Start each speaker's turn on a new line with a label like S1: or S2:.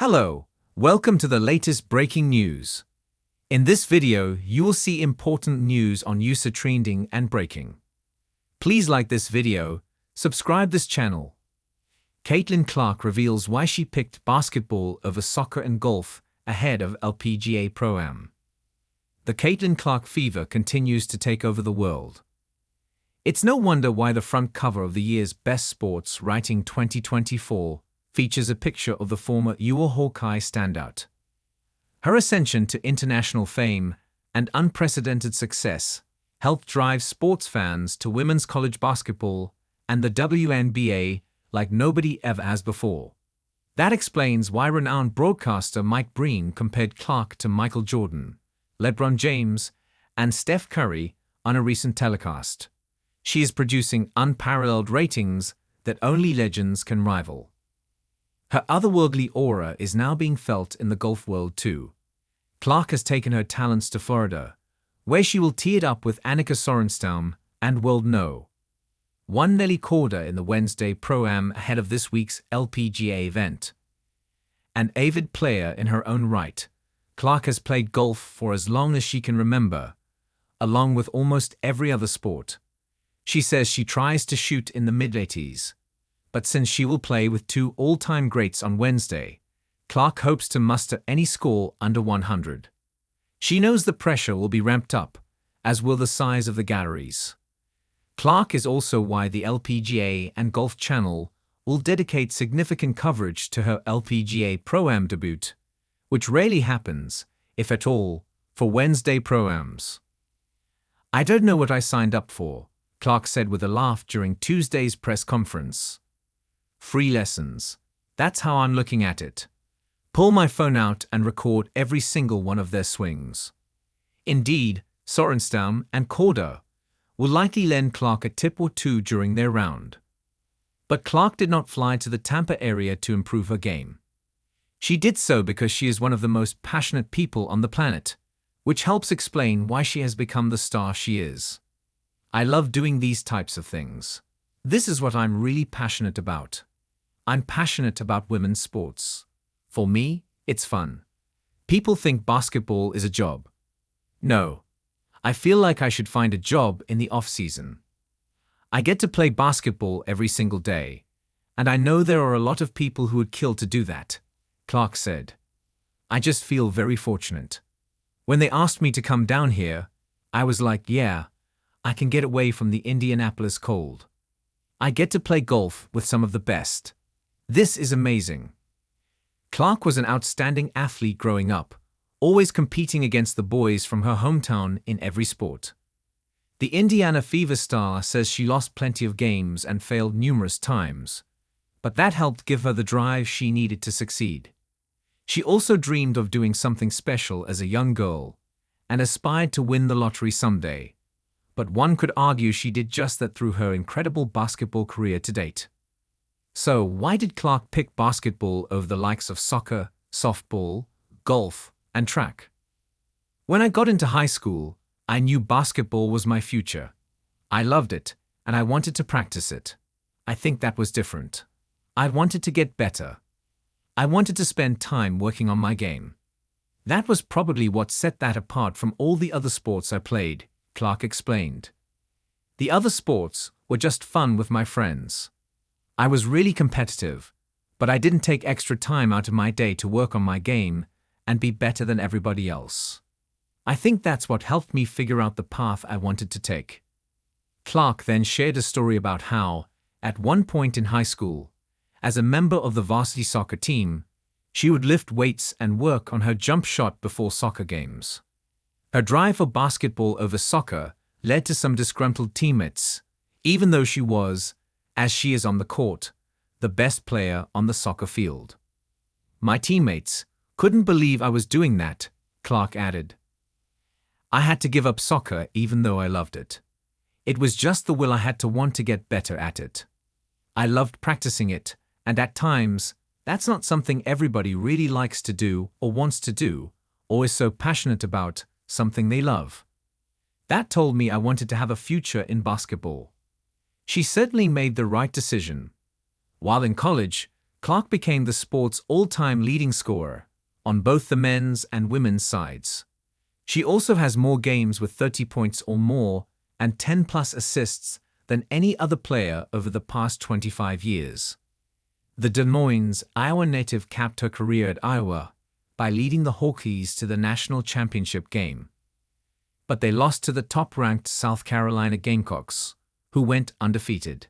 S1: Hello, welcome to the latest breaking news. In this video, you will see important news on USA trending and breaking. Please like this video, subscribe this channel. Caitlin Clark reveals why she picked basketball over soccer and golf ahead of LPGA Pro-Am. The Caitlin Clark fever continues to take over the world. It's no wonder why the front cover of the year's Best Sports Writing 2024 features a picture of the former UA Hawkeye standout. Her ascension to international fame and unprecedented success helped drive sports fans to women's college basketball and the WNBA like nobody ever has before. That explains why renowned broadcaster Mike Breen compared Clark to Michael Jordan, LeBron James, and Steph Curry on a recent telecast. She is producing unparalleled ratings that only legends can rival. Her otherworldly aura is now being felt in the golf world too. Clark has taken her talents to Florida, where she will tee it up with Annika Sorenstam and World No. 1 Nelly Korda in the Wednesday Pro-Am ahead of this week's LPGA event. An avid player in her own right, Clark has played golf for as long as she can remember, along with almost every other sport. She says she tries to shoot in the mid-80s, but since she will play with two all-time greats on Wednesday, Clark hopes to muster any score under 100. She knows the pressure will be ramped up, as will the size of the galleries. Clark is also why the LPGA and Golf Channel will dedicate significant coverage to her LPGA Pro-Am debut, which rarely happens, if at all, for Wednesday Pro-Ams. "I don't know what I signed up for," Clark said with a laugh during Tuesday's press conference. "Free lessons. That's how I'm looking at it. Pull my phone out and record every single one of their swings." Indeed, Sorenstam and Korda will likely lend Clark a tip or two during their round. But Clark did not fly to the Tampa area to improve her game. She did so because she is one of the most passionate people on the planet, which helps explain why she has become the star she is. "I love doing these types of things. This is what I'm really passionate about. I'm passionate about women's sports. For me, it's fun. People think basketball is a job. No. I feel like I should find a job in the off-season. I get to play basketball every single day, and I know there are a lot of people who would kill to do that," Clark said. "I just feel very fortunate. When they asked me to come down here, I was like, yeah, I can get away from the Indianapolis cold. I get to play golf with some of the best. This is amazing." Clark was an outstanding athlete growing up, always competing against the boys from her hometown in every sport. The Indiana Fever star says she lost plenty of games and failed numerous times, but that helped give her the drive she needed to succeed. She also dreamed of doing something special as a young girl and aspired to win the lottery someday. But one could argue she did just that through her incredible basketball career to date. So why did Clark pick basketball over the likes of soccer, softball, golf, and track? "When I got into high school, I knew basketball was my future. I loved it, and I wanted to practice it. I think that was different. I wanted to get better. I wanted to spend time working on my game. That was probably what set that apart from all the other sports I played," Clark explained. "The other sports were just fun with my friends. I was really competitive, but I didn't take extra time out of my day to work on my game and be better than everybody else. I think that's what helped me figure out the path I wanted to take." Clark then shared a story about how, at one point in high school, as a member of the varsity soccer team, she would lift weights and work on her jump shot before soccer games. Her drive for basketball over soccer led to some disgruntled teammates, even though she was, as she is on the court, the best player on the soccer field. "My teammates couldn't believe I was doing that," Clark added. "I had to give up soccer even though I loved it. It was just the will I had to want to get better at it. I loved practicing it, and at times, that's not something everybody really likes to do or wants to do, or is so passionate about, something they love. That told me I wanted to have a future in basketball. She certainly made the right decision." While in college, Clark became the sport's all-time leading scorer on both the men's and women's sides. She also has more games with 30 points or more and 10-plus assists than any other player over the past 25 years. The Des Moines, Iowa native capped her career at Iowa by leading the Hawkeyes to the national championship game. But they lost to the top-ranked South Carolina Gamecocks, who went undefeated.